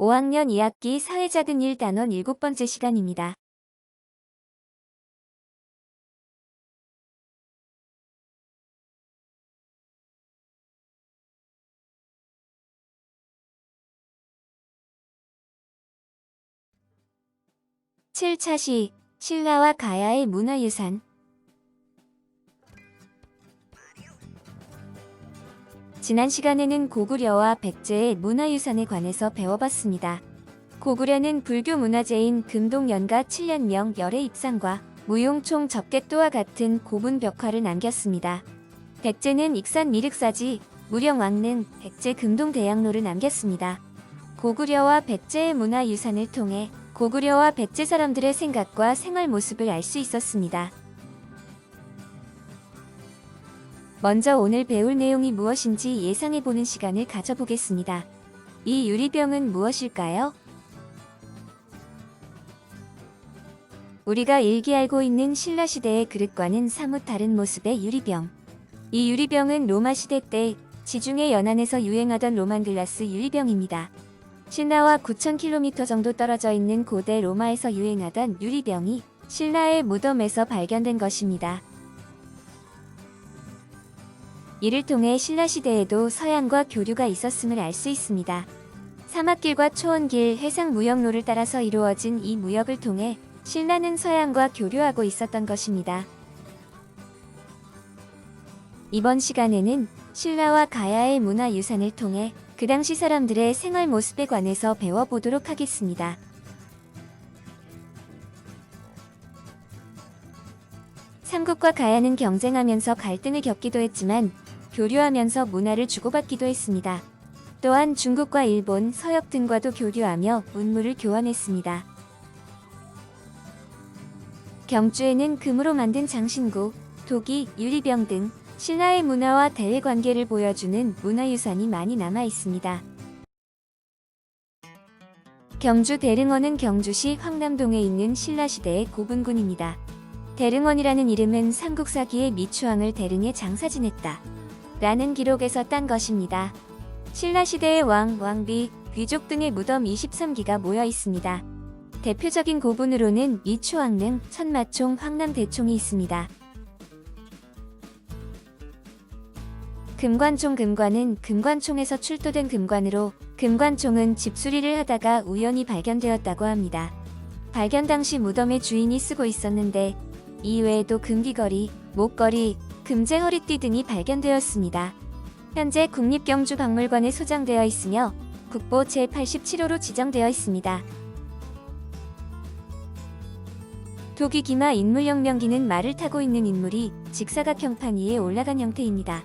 5학년 2학기 사회작은 1단원 7번째 시간입니다. (7차시) 신라와 가야의 문화유산. 지난 시간에는 고구려와 백제의 문화유산에 관해서 배워봤습니다. 고구려는 불교 문화재인 금동연가 7년명 열의 입상과 무용총 접객도와 같은 고분 벽화를 남겼습니다. 백제는 익산 미륵사지, 무령왕릉, 백제 금동대양로를 남겼습니다. 고구려와 백제의 문화유산을 통해 고구려와 백제 사람들의 생각과 생활 모습을 알 수 있었습니다. 먼저 오늘 배울 내용이 무엇인지 예상해보는 시간을 가져보겠습니다. 이 유리병은 무엇일까요? 우리가 일기 알고 있는 신라시대의 그릇과는 사뭇 다른 모습의 유리병. 이 유리병은 로마시대 때 지중해 연안에서 유행하던 로만글라스 유리병입니다. 신라와 9,000km 정도 떨어져 있는 고대 로마에서 유행하던 유리병이 신라의 무덤에서 발견된 것입니다. 이를 통해 신라시대에도 서양과 교류가 있었음을 알 수 있습니다. 사막길과 초원길, 해상무역로를 따라서 이루어진 이 무역을 통해 신라는 서양과 교류하고 있었던 것입니다. 이번 시간에는 신라와 가야의 문화유산을 통해 그 당시 사람들의 생활 모습에 관해서 배워보도록 하겠습니다. 삼국과 가야는 경쟁하면서 갈등을 겪기도 했지만 교류하면서 문화를 주고받기도 했습니다. 또한 중국과 일본, 서역 등과도 교류하며 문물을 교환했습니다. 경주에는 금으로 만든 장신구, 도기, 유리병 등 신라의 문화와 대외관계를 보여주는 문화유산이 많이 남아 있습니다. 경주 대릉원은 경주시 황남동에 있는 신라시대의 고분군입니다. 대릉원이라는 이름은 삼국사기의 미추왕을 대릉에 장사 지냈다 라는 기록에서 딴 것입니다. 신라시대의 왕, 왕비, 귀족 등의 무덤 23기가 모여 있습니다. 대표적인 고분으로는 미추왕릉, 천마총, 황남대총이 있습니다. 금관총 금관은 금관총에서 출토된 금관으로 금관총은 집수리를 하다가 우연히 발견되었다고 합니다. 발견 당시 무덤의 주인이 쓰고 있었는데 이외에도 금귀걸이, 목걸이, 금제 허리띠 등이 발견되었습니다. 현재 국립경주박물관에 소장되어 있으며 국보 제87호로 지정되어 있습니다. 도기 기마 인물영명기는 말을 타고 있는 인물이 직사각형판 위에 올라간 형태입니다.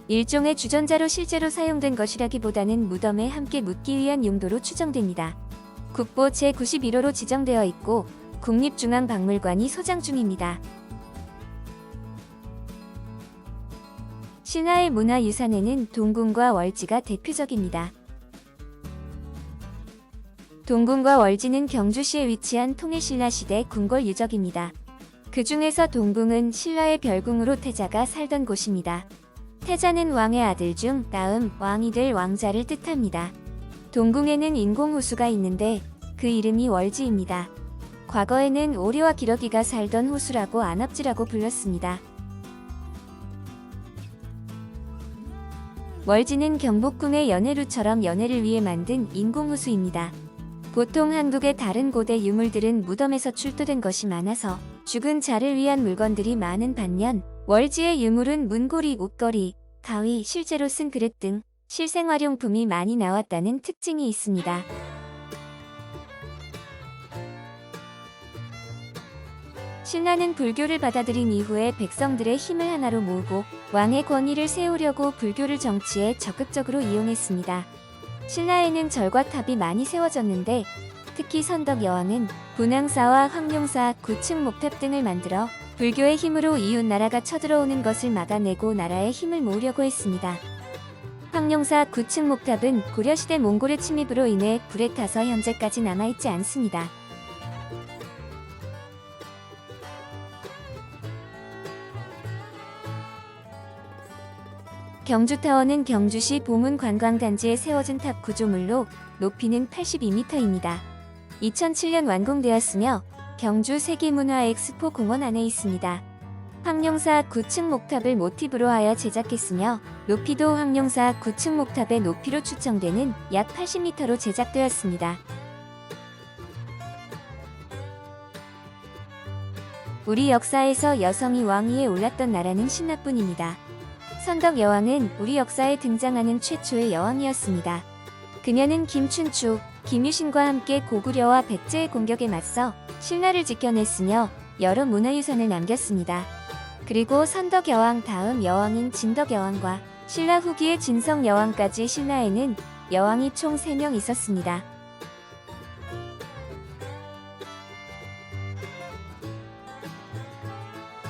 일종의 주전자로 실제로 사용된 것이라기보다는 무덤에 함께 묻기 위한 용도로 추정됩니다. 국보 제91호로 지정되어 있고 국립중앙박물관이 소장 중입니다. 신라의 문화유산에는 동궁과 월지가 대표적입니다. 동궁과 월지는 경주시에 위치한 통일신라시대 궁궐 유적입니다. 그 중에서 동궁은 신라의 별궁으로 태자가 살던 곳입니다. 태자는 왕의 아들 중 다음 왕이 될 왕자를 뜻합니다. 동궁에는 인공호수가 있는데 그 이름이 월지입니다. 과거에는 오리와 기러기가 살던 호수라고 안압지라고 불렀습니다. 월지는 경복궁의 연회루처럼 연회를 위해 만든 인공호수입니다. 보통 한국의 다른 고대 유물들은 무덤에서 출토된 것이 많아서 죽은 자를 위한 물건들이 많은 반면 월지의 유물은 문고리, 옷걸이, 가위, 실제로 쓴 그릇 등 실생활용품이 많이 나왔다는 특징이 있습니다. 신라는 불교를 받아들인 이후에 백성들의 힘을 하나로 모으고 왕의 권위를 세우려고 불교를 정치에 적극적으로 이용했습니다. 신라에는 절과 탑이 많이 세워졌는데 특히 선덕 여왕은 분황사와 황룡사, 구층 목탑 등을 만들어 불교의 힘으로 이웃 나라가 쳐들어오는 것을 막아내고 나라의 힘을 모으려고 했습니다. 황룡사, 구층 목탑은 고려시대 몽골의 침입으로 인해 불에 타서 현재까지 남아있지 않습니다. 경주타워는 경주시 보문관광단지에 세워진 탑 구조물로 높이는 82m입니다. 2007년 완공되었으며 경주 세계문화엑스포 공원 안에 있습니다. 황룡사 9층 목탑을 모티브로 하여 제작했으며 높이도 황룡사 9층 목탑의 높이로 추정되는 약 80m로 제작되었습니다. 우리 역사에서 여성이 왕위에 올랐던 나라는 신라뿐입니다. 선덕 여왕은 우리 역사에 등장하는 최초의 여왕이었습니다. 그녀는 김춘추, 김유신과 함께 고구려와 백제의 공격에 맞서 신라를 지켜냈으며 여러 문화유산을 남겼습니다. 그리고 선덕 여왕 다음 여왕인 진덕 여왕과 신라 후기의 진성 여왕까지 신라에는 여왕이 총 3명 있었습니다.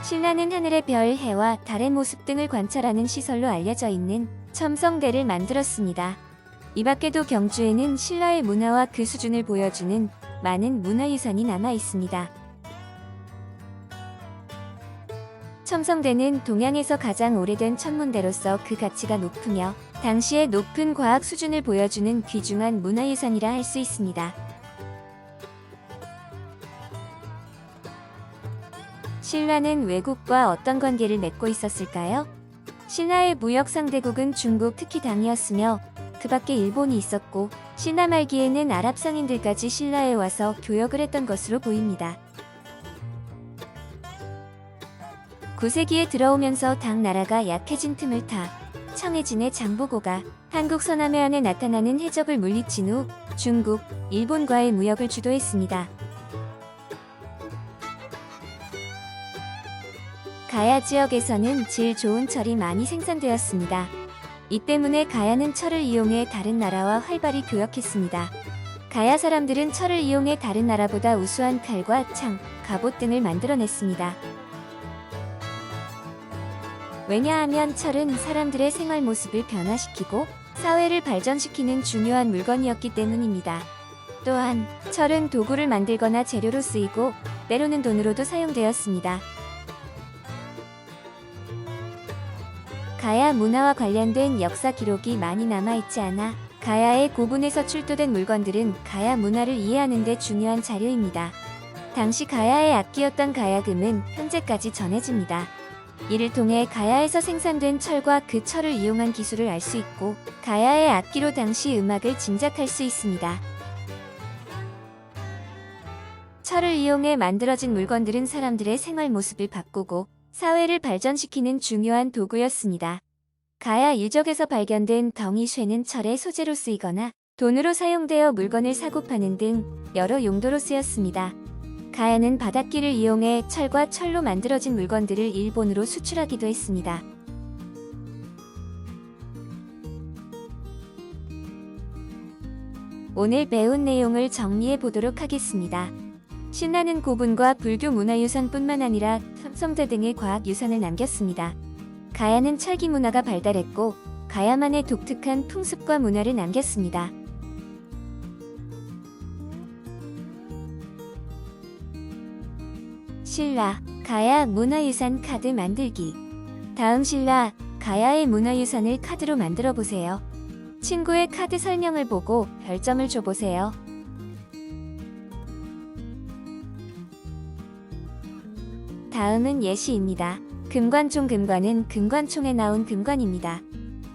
신라는 하늘의 별, 해와 달의 모습 등을 관찰하는 시설로 알려져 있는 첨성대를 만들었습니다. 이 밖에도 경주에는 신라의 문화와 그 수준을 보여주는 많은 문화유산이 남아 있습니다. 첨성대는 동양에서 가장 오래된 천문대로서 그 가치가 높으며 당시의 높은 과학 수준을 보여주는 귀중한 문화유산이라 할 수 있습니다. 신라는 외국과 어떤 관계를 맺고 있었을까요? 신라의 무역 상대국은 중국, 특히 당이었으며 그 밖에 일본이 있었고 신라 말기에는 아랍 상인들까지 신라에 와서 교역을 했던 것으로 보입니다. 9세기에 들어오면서 당나라가 약해진 틈을 타 청해진의 장보고가 한국 서남해안에 나타나는 해적을 물리친 후 중국, 일본과의 무역을 주도했습니다. 가야 지역에서는 질 좋은 철이 많이 생산되었습니다. 이 때문에 가야는 철을 이용해 다른 나라와 활발히 교역했습니다. 가야 사람들은 철을 이용해 다른 나라보다 우수한 칼과 창, 갑옷 등을 만들어냈습니다. 왜냐하면 철은 사람들의 생활 모습을 변화시키고 사회를 발전시키는 중요한 물건이었기 때문입니다. 또한 철은 도구를 만들거나 재료로 쓰이고 때로는 돈으로도 사용되었습니다. 가야 문화와 관련된 역사 기록이 많이 남아있지 않아 가야의 고분에서 출토된 물건들은 가야 문화를 이해하는 데 중요한 자료입니다. 당시 가야의 악기였던 가야금은 현재까지 전해집니다. 이를 통해 가야에서 생산된 철과 그 철을 이용한 기술을 알 수 있고 가야의 악기로 당시 음악을 짐작할 수 있습니다. 철을 이용해 만들어진 물건들은 사람들의 생활 모습을 바꾸고 사회를 발전시키는 중요한 도구였습니다. 가야 유적에서 발견된 덩이쇠는 철의 소재로 쓰이거나 돈으로 사용되어 물건을 사고 파는 등 여러 용도로 쓰였습니다. 가야는 바닷길을 이용해 철과 철로 만들어진 물건들을 일본으로 수출하기도 했습니다. 오늘 배운 내용을 정리해 보도록 하겠습니다. 신라는 고분과 불교 문화유산뿐만 아니라 첨성대 등의 과학유산을 남겼습니다. 가야는 철기 문화가 발달했고 가야만의 독특한 풍습과 문화를 남겼습니다. 신라, 가야 문화유산 카드 만들기. 다음 신라, 가야의 문화유산을 카드로 만들어 보세요. 친구의 카드 설명을 보고 별점을 줘보세요. 다음은 예시입니다. 금관총. 금관은 금관총에 나온 금관입니다.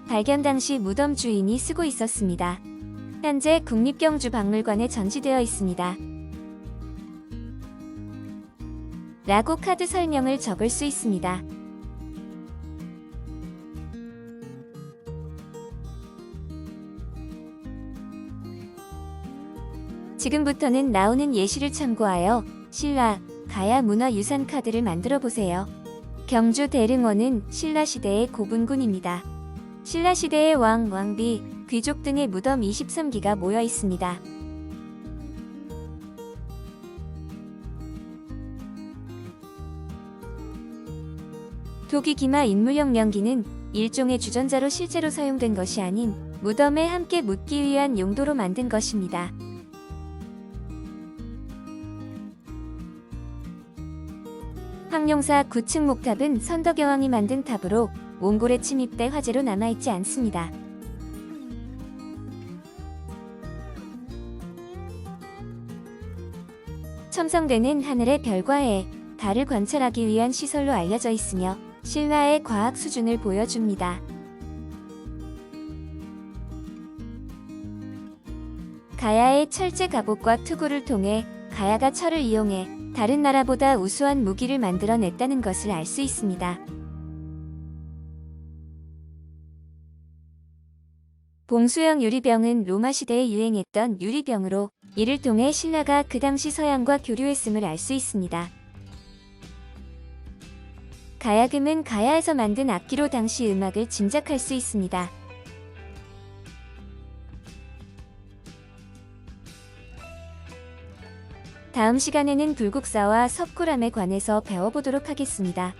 발견 당시 무덤 주인이 쓰고 있었습니다. 현재 국립경주박물관에 전시되어 있습니다. 라고 카드 설명을 적을 수 있습니다. 지금부터는 나오는 예시를 참고하여 신라, 가야 문화유산 카드를 만들어 보세요. 경주 대릉원은 신라시대의 고분군입니다. 신라시대의 왕, 왕비, 귀족 등의 무덤 23기가 모여 있습니다. 도기기마 인물형 명기는 일종의 주전자로 실제로 사용된 것이 아닌 무덤에 함께 묻기 위한 용도로 만든 것입니다. 황룡사 9층 목탑은 선덕여왕이 만든 탑으로 몽골에 침입돼 화재로 남아있지 않습니다. 첨성대는 하늘의 별과 해, 달을 관찰하기 위한 시설로 알려져 있으며 신라의 과학 수준을 보여줍니다. 가야의 철제 갑옷과 투구를 통해 가야가 철을 이용해 다른 나라보다 우수한 무기를 만들어냈다는 것을 알 수 있습니다. 봉수형 유리병은 로마 시대에 유행했던 유리병으로 이를 통해 신라가 그 당시 서양과 교류했음을 알 수 있습니다. 가야금은 가야에서 만든 악기로 당시 음악을 짐작할 수 있습니다. 다음 시간에는 불국사와 석굴암에 관해서 배워보도록 하겠습니다.